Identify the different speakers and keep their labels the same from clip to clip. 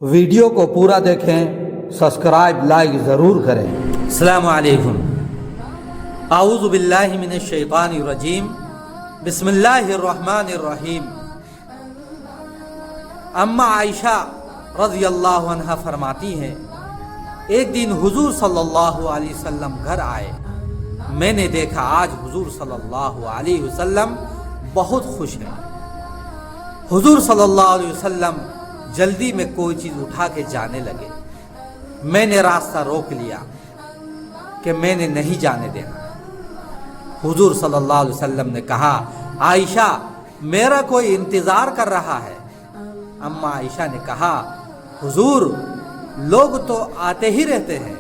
Speaker 1: Video کو پورا دیکھیں، سبسکرائب لائک ضرور کریں۔
Speaker 2: السلام علیکم۔ اعوذ باللہ من الشیطان الرجیم، بسم اللہ الرحمن الرحیم۔ اما عائشہ رضی اللہ عنہ فرماتی ہیں، ایک دن حضور صلی اللہ علیہ وسلم گھر آئے۔ میں نے دیکھا آج حضور صلی اللہ علیہ وسلم بہت خوش ہیں۔ حضور صلی اللہ علیہ وسلم جلدی میں کوئی چیز اٹھا کے جانے لگے۔ میں نے راستہ روک لیا کہ میں نے نہیں جانے دینا۔ حضور صلی اللہ علیہ وسلم نے کہا، عائشہ میرا کوئی انتظار کر رہا ہے۔ اما عائشہ نے کہا، حضور لوگ تو آتے ہی رہتے ہیں،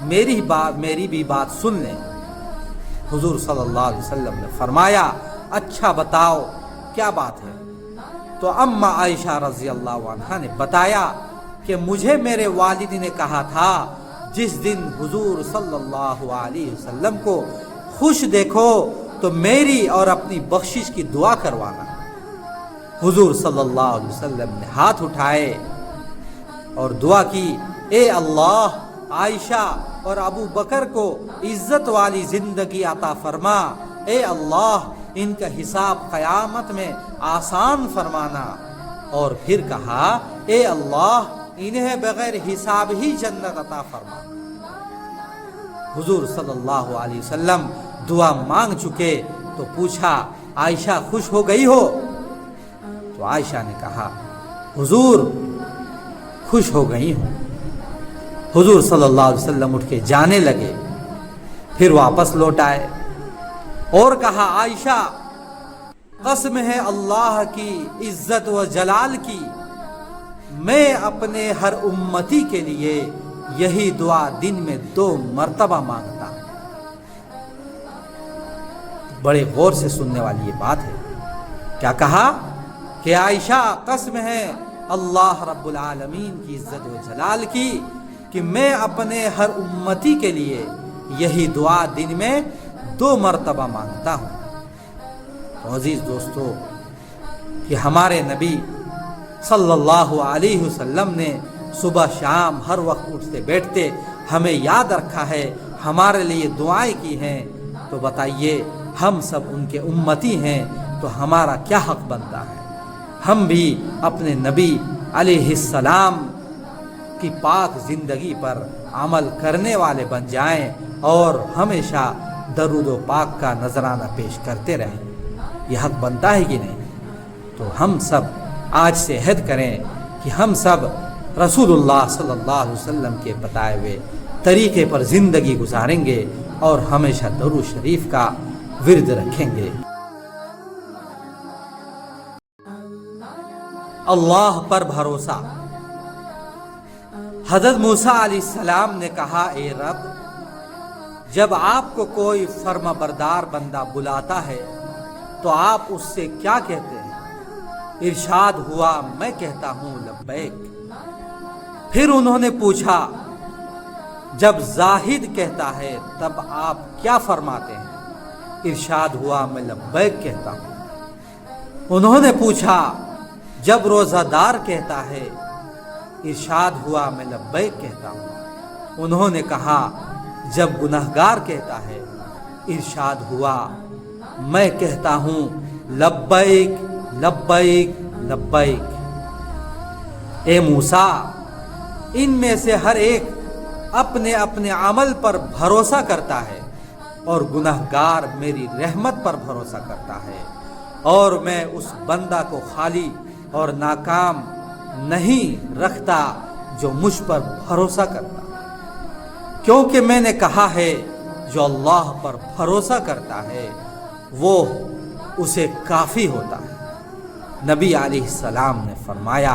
Speaker 2: میری بھی بات سن لیں۔ حضور صلی اللہ علیہ وسلم نے فرمایا، اچھا بتاؤ کیا بات ہے؟ تو اما عائشہ رضی اللہ عنہا نے بتایا کہ مجھے میرے والد نے کہا تھا، جس دن حضور صلی اللہ علیہ وسلم کو خوش دیکھو تو میری اور اپنی بخشش کی دعا کروانا۔ حضور صلی اللہ علیہ وسلم نے ہاتھ اٹھائے اور دعا کی، اے اللہ عائشہ اور ابو بکر کو عزت والی زندگی عطا فرما۔ اے اللہ ان کا حساب قیامت میں آسان فرمانا۔ اور پھر کہا، اے اللہ انہیں بغیر حساب ہی جنت عطا فرما۔ حضور صلی اللہ علیہ وسلم دعا مانگ چکے تو پوچھا، عائشہ خوش ہو گئی ہو؟ تو عائشہ نے کہا، حضور خوش ہو گئی ہوں۔ حضور صلی اللہ علیہ وسلم اٹھ کے جانے لگے، پھر واپس لوٹ آئے اور کہا، عائشہ قسم ہے اللہ کی عزت و جلال کی، میں اپنے ہر امتی کے لیے یہی دعا دن میں 2 مرتبہ مانگتا ہوں۔ بڑے غور سے سننے والی یہ بات ہے۔ کیا کہا کہ عائشہ قسم ہے اللہ رب العالمین کی عزت و جلال کی کہ میں اپنے ہر امتی کے لیے یہی دعا دن میں 2 مرتبہ مانگتا ہوں۔ تو عزیز دوستو، کہ ہمارے نبی صلی اللہ علیہ وسلم نے صبح شام ہر وقت اٹھتے بیٹھتے ہمیں یاد رکھا ہے، ہمارے لیے دعائیں کی ہیں، تو بتائیے ہم سب ان کے امتی ہیں تو ہمارا کیا حق بنتا ہے؟ ہم بھی اپنے نبی علیہ السلام کی پاک زندگی پر عمل کرنے والے بن جائیں اور ہمیشہ درود و پاک کا نذرانہ پیش کرتے رہیں۔ یہ حق بنتا ہے کہ نہیں؟ تو ہم سب آج سے عہد کریں کہ ہم سب رسول اللہ صلی اللہ علیہ وسلم کے بتائے ہوئے طریقے پر زندگی گزاریں گے اور ہمیشہ درود شریف کا ورد رکھیں گے۔ اللہ پر بھروسہ۔ حضرت موسیٰ علیہ السلام نے کہا، اے رب جب آپ کو کوئی فرما بردار بندہ بلاتا ہے تو آپ اس سے کیا کہتے ہیں؟ ارشاد ہوا، میں کہتا ہوں لبیک۔ پھر انہوں نے پوچھا، جب زاہد کہتا ہے تب آپ کیا فرماتے ہیں؟ ارشاد ہوا، میں لبیک کہتا ہوں۔ انہوں نے پوچھا، جب روزہ دار کہتا ہے؟ ارشاد ہوا، میں لبیک کہتا ہوں۔ انہوں نے کہا، جب گنہگار کہتا ہے؟ ارشاد ہوا، میں کہتا ہوں لبیک لبیک لبیک۔ اے موسیٰ، ان میں سے ہر ایک اپنے اپنے عمل پر بھروسہ کرتا ہے اور گنہگار میری رحمت پر بھروسہ کرتا ہے، اور میں اس بندہ کو خالی اور ناکام نہیں رکھتا جو مجھ پر بھروسہ کرتا، کیونکہ میں نے کہا ہے جو اللہ پر بھروسہ کرتا ہے وہ اسے کافی ہوتا ہے۔ نبی علیہ السلام نے فرمایا،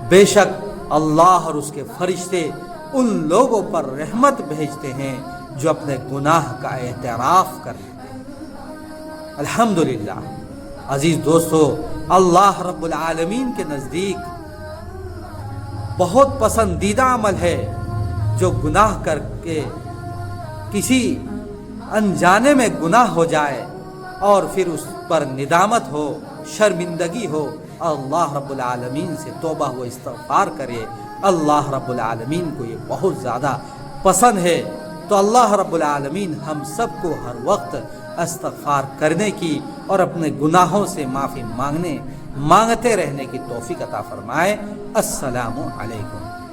Speaker 2: بے شک اللہ اور اس کے فرشتے ان لوگوں پر رحمت بھیجتے ہیں جو اپنے گناہ کا اعتراف کر لیتے ہیں۔ الحمدللہ عزیز دوستو، اللہ رب العالمین کے نزدیک بہت پسندیدہ عمل ہے جو گناہ کر کے کسی انجانے میں گناہ ہو جائے اور پھر اس پر ندامت ہو، شرمندگی ہو، اللہ رب العالمین سے توبہ و استغفار کرے اللہ رب العالمین کو یہ بہت زیادہ پسند ہے۔ تو اللہ رب العالمین ہم سب کو ہر وقت استغفار کرنے کی اور اپنے گناہوں سے معافی مانگتے رہنے کی توفیق عطا فرمائے۔ السلام علیکم۔